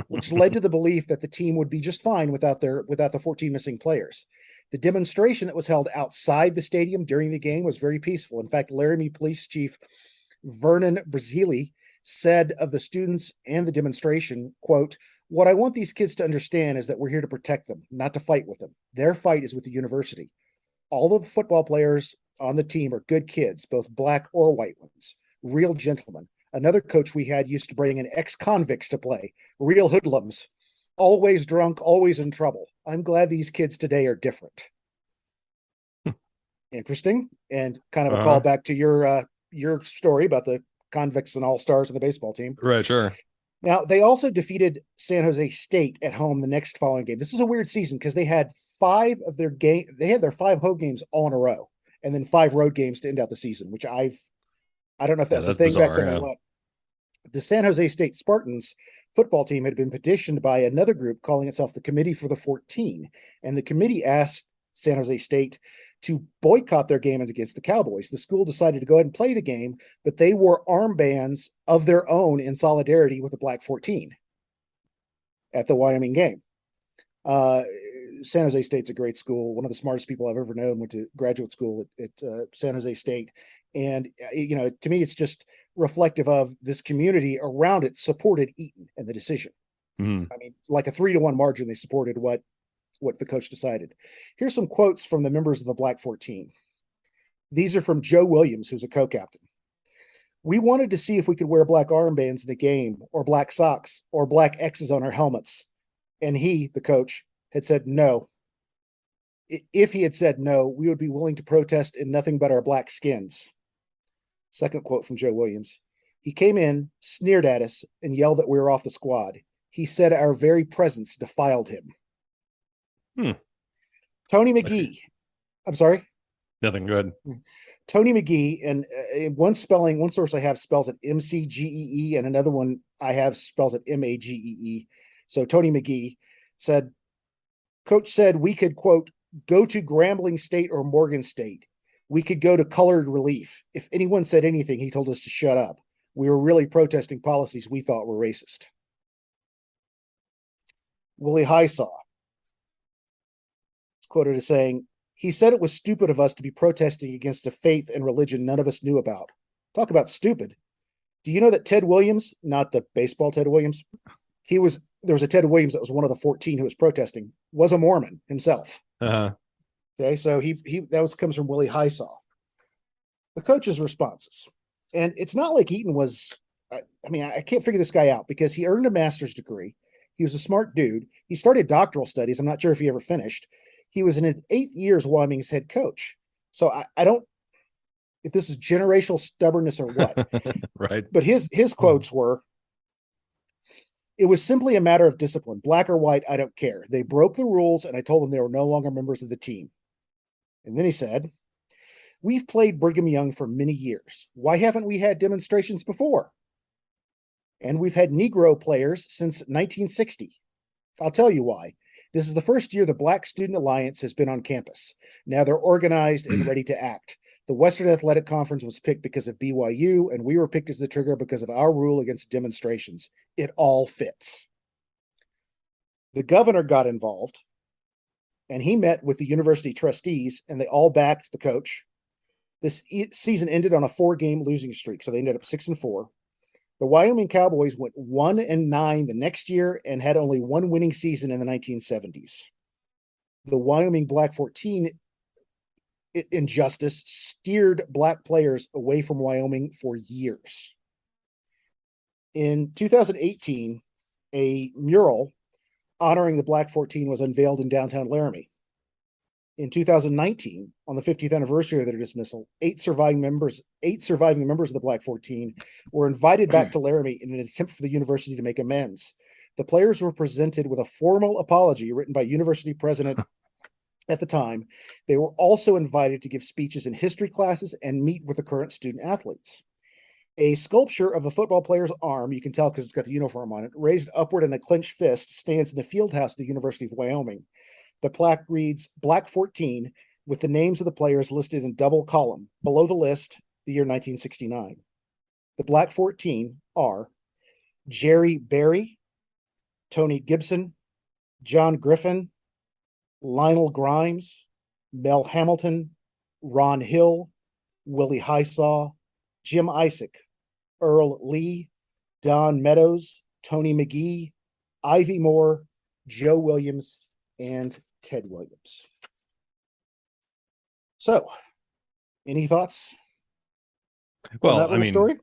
which led to the belief that the team would be just fine without the 14 missing players. The demonstration that was held outside the stadium during the game was very peaceful. In fact, Laramie Police Chief Vernon Brazili said of the students and the demonstration, quote, "What I want these kids to understand is that we're here to protect them, not to fight with them. Their fight is with the university. All of the football players on the team are good kids, both black or white ones, real gentlemen. Another coach we had used to bring in ex-convicts to play, real hoodlums, always drunk, always in trouble. I'm glad these kids today are different." Interesting, and kind of a callback to your story about the convicts and all-stars of the baseball team. Right, sure. Now, they also defeated San Jose State at home the next following game. This is a weird season because they had their 5 home games all in a row, and then 5 road games to end out the season, which I don't know if that's a thing bizarre, back then or what. The San Jose State Spartans football team had been petitioned by another group calling itself the Committee for the 14, and the committee asked San Jose State to boycott their game against the Cowboys. The school decided to go ahead and play the game, but they wore armbands of their own in solidarity with the Black 14 at the Wyoming game. San Jose State's a great school. One of the smartest people I've ever known went to graduate school at San Jose State. And, to me, it's just reflective of this community around it supported Eaton and the decision. I mean, like a 3-1 margin, they supported what the coach decided. Here's some quotes from the members of the Black 14. These are from Joe Williams, who's a co-captain. We wanted to see if we could wear black armbands in the game, or black socks, or black X's on our helmets. And he, the coach, had said no. If he had said no, we would be willing to protest in nothing but our black skins. Second quote from Joe Williams. He came in, sneered at us, and yelled that we were off the squad. He said our very presence defiled him. Tony McGee. I'm sorry? Nothing good. Tony McGee, and one source I have spells it McGee, and another one I have spells it Magee. So Tony McGee said, Coach said we could, quote, go to Grambling State or Morgan State. We could go to Colored Relief. If anyone said anything, he told us to shut up. We were really protesting policies we thought were racist. Willie Highsaw is quoted as saying, he said it was stupid of us to be protesting against a faith and religion none of us knew about. Talk about stupid. Do you know that Ted Williams, not the baseball Ted Williams, there was a Ted Williams that was one of the 14 who was protesting, was a Mormon himself. Okay, so comes from Willie Highsaw. The coach's responses. And it's not like Eaton was, I can't figure this guy out because he earned a master's degree. He was a smart dude. He started doctoral studies. I'm not sure if he ever finished. He was in his 8th year as Wyoming's head coach. So I don't, if this is generational stubbornness or what. Right. But his quotes were, it was simply a matter of discipline. Black or white, I don't care. They broke the rules, and I told them they were no longer members of the team. And then he said, we've played Brigham Young for many years. Why haven't we had demonstrations before? And we've had Negro players since 1960. I'll tell you why. This is the first year the Black Student Alliance has been on campus. Now they're organized and ready to act. The Western Athletic Conference was picked because of BYU, and we were picked as the trigger because of our rule against demonstrations. It all fits. The governor got involved, and he met with the university trustees, and they all backed the coach. This season ended on a 4-game losing streak, so they ended up 6-4. The Wyoming Cowboys went 1-9 the next year and had only one winning season in the 1970s. The Wyoming Black 14 injustice steered Black players away from Wyoming for years. In 2018, a mural honoring the Black 14 was unveiled in downtown Laramie. In 2019, on the 50th anniversary of their dismissal, 8 surviving members of the Black 14 were invited back to Laramie in an attempt for the university to make amends. The players were presented with a formal apology written by university president at the time. They were also invited to give speeches in history classes and meet with the current student athletes. A sculpture of a football player's arm, you can tell because it's got the uniform on it, raised upward in a clenched fist, stands in the field house of the University of Wyoming. The plaque reads Black 14 with the names of the players listed in double column. Below the list, the year 1969. The Black 14 are Jerry Berry, Tony Gibson, John Griffin, Lionel Grimes, Mel Hamilton, Ron Hill, Willie Highsaw, Jim Isaac, Earl Lee, Don Meadows, Tony McGee, Ivy Moore, Joe Williams, and Ted Williams. So, any thoughts? Well, I mean, story?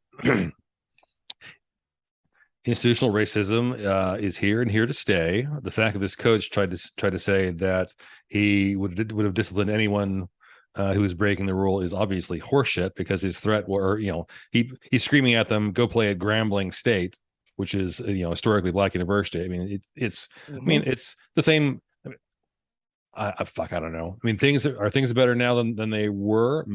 institutional racism is here and here to stay. The fact that this coach tried to say that he would have disciplined anyone who was breaking the rule is obviously horseshit, because his threat he's screaming at them, go play at Grambling State, which is historically Black university. I mean, it's the same. I don't know. I mean, things better now than they were,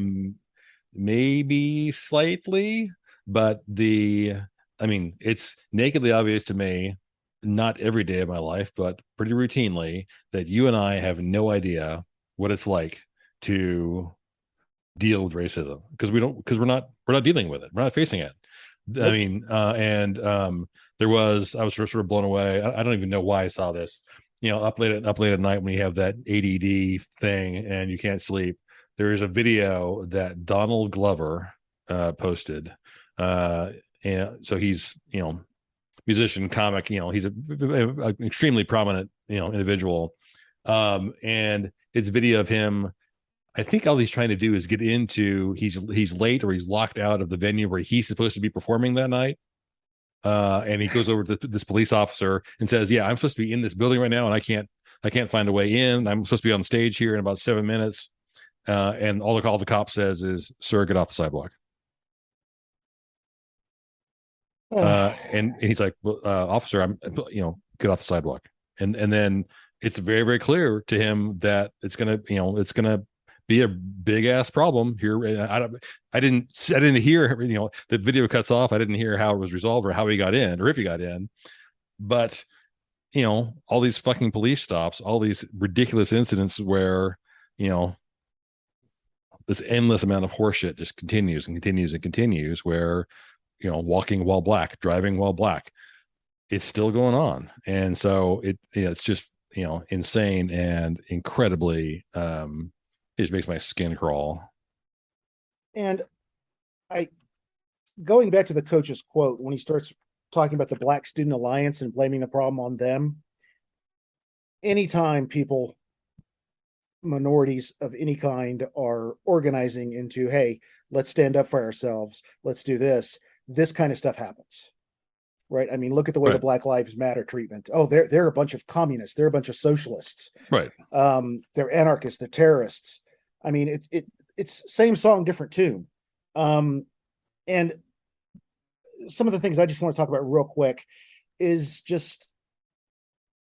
maybe slightly, but it's nakedly obvious to me, not every day of my life, but pretty routinely, that you and I have no idea what it's like to deal with racism, because we're not dealing with it. We're not facing it. Nope. I mean, I was sort of blown away. I don't even know why I saw this. Up late at night when you have that ADD thing and you can't sleep, there is a video that Donald Glover posted. And so he's, musician, comic, he's an extremely prominent, individual. And it's a video of him I think all he's trying to do is get into, he's late or he's locked out of the venue where he's supposed to be performing that night. And he goes over to this police officer and says, "Yeah, I'm supposed to be in this building right now, and I can't find a way in. I'm supposed to be on stage here in about 7 minutes." And all the cop says is, "Sir, get off the sidewalk." And he's like, "Well, officer, I'm, get off the sidewalk." And then it's very, very clear to him that it's gonna be a big ass problem here. I didn't hear, the video cuts off. I didn't hear how it was resolved or how he got in or if he got in, but all these fucking police stops, all these ridiculous incidents where, this endless amount of horseshit just continues and continues and continues where, walking while black, driving while black, it's still going on. And so it's just, insane and incredibly, it just makes my skin crawl. And going back to the coach's quote, when he starts talking about the Black Student Alliance and blaming the problem on them, anytime minorities of any kind are organizing into, hey, let's stand up for ourselves, let's do this kind of stuff happens. Right. I mean, look at the way the Black Lives Matter treatment. Oh, they're a bunch of communists. They're a bunch of socialists. Right. They're anarchists. They're terrorists. I mean, it's same song, different tune. And some of the things I just want to talk about real quick is just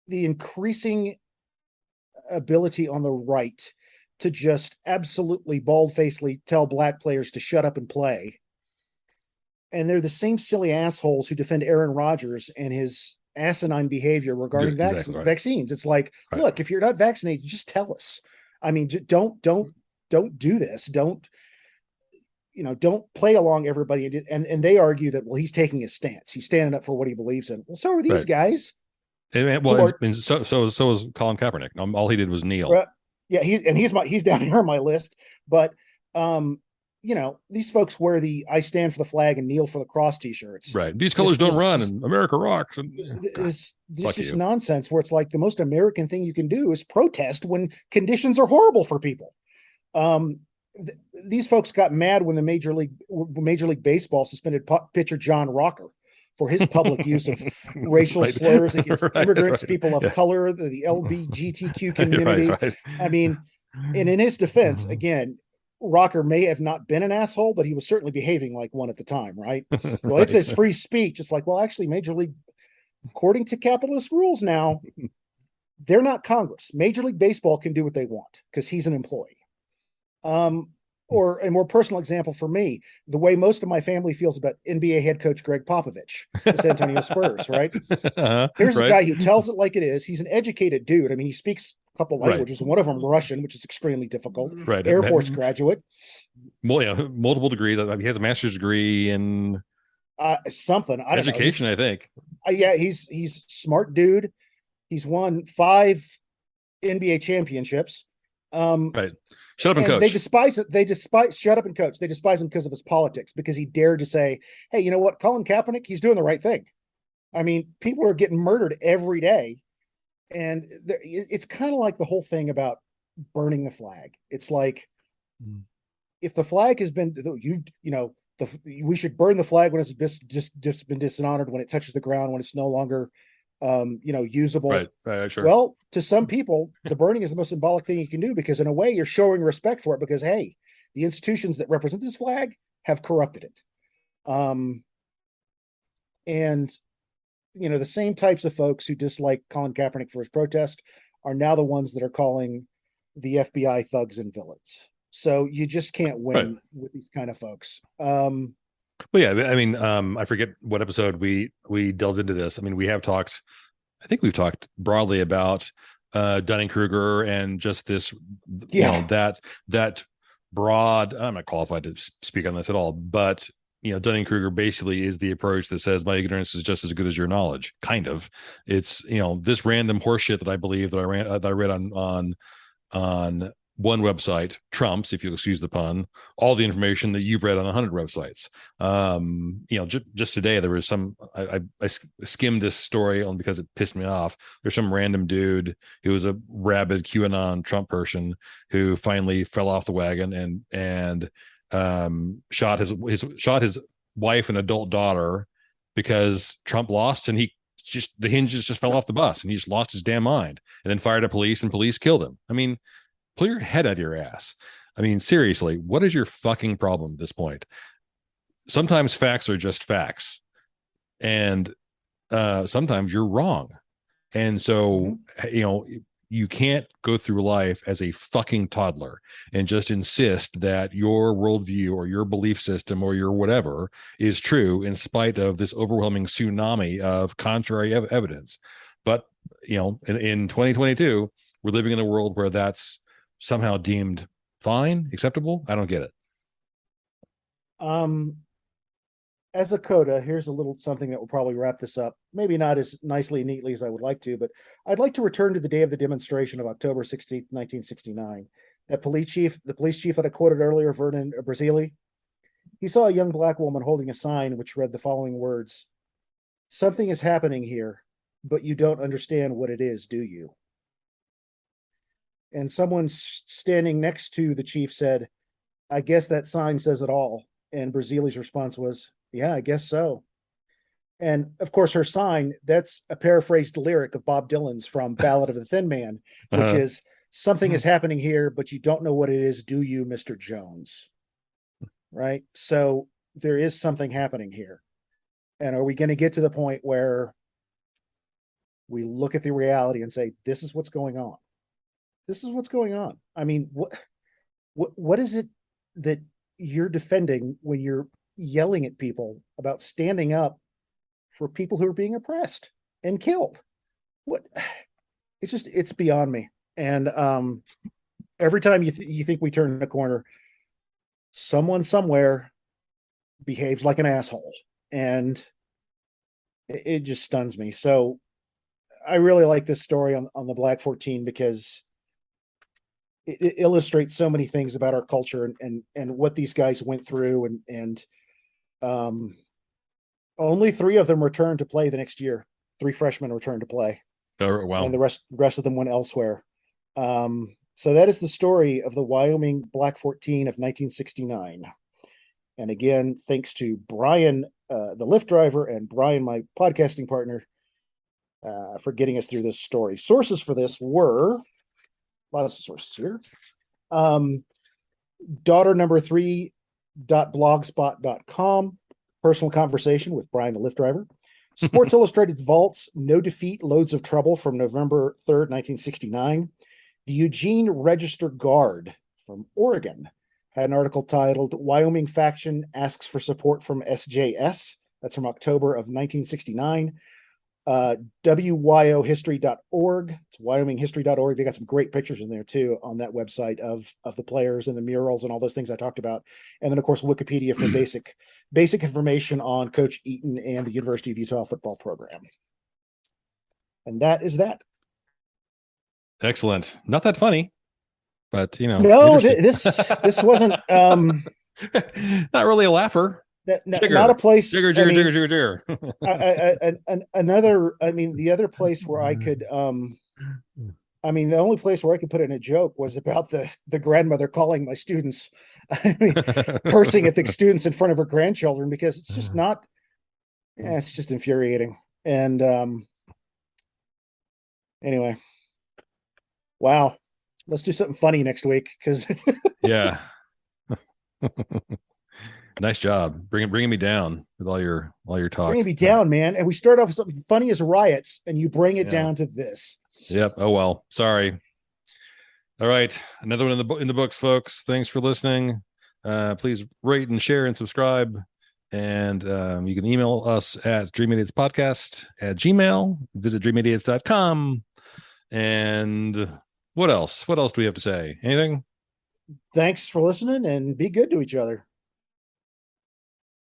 the increasing ability on the right to just absolutely bald-facedly tell Black players to shut up and play. And they're the same silly assholes who defend Aaron Rodgers and his asinine behavior regarding vaccines. It's like, look, if you're not vaccinated, just tell us. I mean, don't do this. Don't play along everybody. And they argue that, well, he's taking his stance. He's standing up for what he believes in. Well, so are these guys. And so is Colin Kaepernick. All he did was kneel. Yeah, he's down here on my list. But these folks wear the "I stand for the flag and kneel for the cross" t-shirts. Right. These colors don't run, and America rocks. It's just nonsense where it's like the most American thing you can do is protest when conditions are horrible for people. These folks got mad when the Major League Baseball suspended pitcher John Rocker for his public use of racial slurs against immigrants, people of color, the LGBTQ community. I mean, and in his defense, again, Rocker may have not been an asshole, but he was certainly behaving like one at the time, right? Well, it's his free speech. It's like, well, actually, Major League, according to capitalist rules now, they're not Congress. Major League Baseball can do what they want because he's an employee. Or a more personal example for me, the way most of my family feels about NBA head coach Greg Popovich, the San Antonio Spurs, right? Here's a guy who tells it like it is. He's an educated dude. I mean, he speaks a couple languages, one of them Russian, which is extremely difficult. Right. Air Force graduate. Well, yeah, multiple degrees. He has a master's degree in something. I don't education, know. I think. Yeah, he's smart dude. He's won 5 NBA championships. Right. Shut up and coach. They despise shut up and coach. They despise him because of his politics, because he dared to say, hey, you know what? Colin Kaepernick, he's doing the right thing. I mean, people are getting murdered every day. And it's kind of like the whole thing about burning the flag. It's like, if the flag has been, we should burn the flag when it's just been dishonored, when it touches the ground, when it's no longer usable. Right, sure. Well, to some people, the burning is the most symbolic thing you can do, because in a way you're showing respect for it, because, hey, the institutions that represent this flag have corrupted it. And the same types of folks who dislike Colin Kaepernick for his protest are now the ones that are calling the FBI thugs and villains. So you just can't win with these kind of folks. Well, yeah, I mean, I forget what episode we delved into this. I mean, we've talked broadly about Dunning-Kruger and just this, that broad. I'm not qualified to speak on this at all, but Dunning-Kruger basically is the approach that says my ignorance is just as good as your knowledge. Kind of, it's this random horseshit that I believe that I read on one website trumps, if you'll excuse the pun, all the information that you've read on 100 websites. Just today there was I skimmed this story only because it pissed me off. There's some random dude who was a rabid QAnon Trump person who finally fell off the wagon and shot his wife and adult daughter because Trump lost, and the hinges just fell off the bus, and he just lost his damn mind, and then fired at police, and police killed him. I mean, pull your head out of your ass. I mean, seriously, what is your fucking problem at this point? Sometimes facts are just facts, and sometimes you're wrong. And so, you can't go through life as a fucking toddler and just insist that your worldview or your belief system or your whatever is true in spite of this overwhelming tsunami of contrary evidence. But, in 2022, we're living in a world where that's somehow deemed fine, acceptable. I don't get it. As a coda, here's a little something that will probably wrap this up. Maybe not as nicely and neatly as I would like to, but I'd like to return to the day of the demonstration of October 16th, 1969. The police chief that I quoted earlier, Vernon Brazili, he saw a young black woman holding a sign which read the following words: "Something is happening here, but you don't understand what it is, do you?" And someone standing next to the chief said, "I guess that sign says it all." And Brazili's response was, "Yeah, I guess so." And of course, her sign, that's a paraphrased lyric of Bob Dylan's from Ballad of the Thin Man, which is, "Something is happening here, but you don't know what it is, do you, Mr. Jones?" Right? So there is something happening here. And are we going to get to the point where we look at the reality and say, this is what's going on? This is what's going on. I mean, what is it that you're defending when you're yelling at people about standing up for people who are being oppressed and killed? What? It's beyond me. And every time you think we turn a corner, someone somewhere behaves like an asshole, and it just stuns me. So I really like this story on the Black 14 because it illustrates so many things about our culture and what these guys went through, and only 3 of them returned to play the next year. 3 freshmen returned to play. Oh, wow. And the rest of them went elsewhere. So that is the story of the Wyoming Black 14 of 1969. And again, thanks to Brian, the Lyft driver, and Brian, my podcasting partner, for getting us through this story. Sources for this were a lot of sources here. Daughter number 3.blogspot.com, personal conversation with Brian, the Lyft driver. Sports Illustrated's Vaults, No Defeat, Loads of Trouble from November 3rd, 1969. The Eugene Register Guard from Oregon had an article titled Wyoming Faction Asks for Support from SJS. That's from October of 1969. WYOhistory.org. It's wyominghistory.org. They got some great pictures in there too on that website of the players and the murals and all those things I talked about. And then of course Wikipedia for basic information on Coach Eaton and the University of Utah football program. And that is that. Excellent. Not that funny, but no, this wasn't not really a laugher. Not a place. Jigger. Another. I mean, the other place where I could. The only place where I could put in a joke was about the grandmother calling my students, cursing at the students in front of her grandchildren, because it's just not. Yeah, it's just infuriating. And anyway, wow. Let's do something funny next week, because yeah. Nice job bringing me down with all your talk. Bringing me down, man. And we start off with something funny as riots, and you bring it down to this. Yep. Oh well. Sorry. All right. Another one in the books, folks. Thanks for listening. Please rate and share and subscribe. And you can email us at dreamidiotspodcast@gmail. Visit dreamidiots.com. And what else? What else do we have to say? Anything? Thanks for listening, and be good to each other.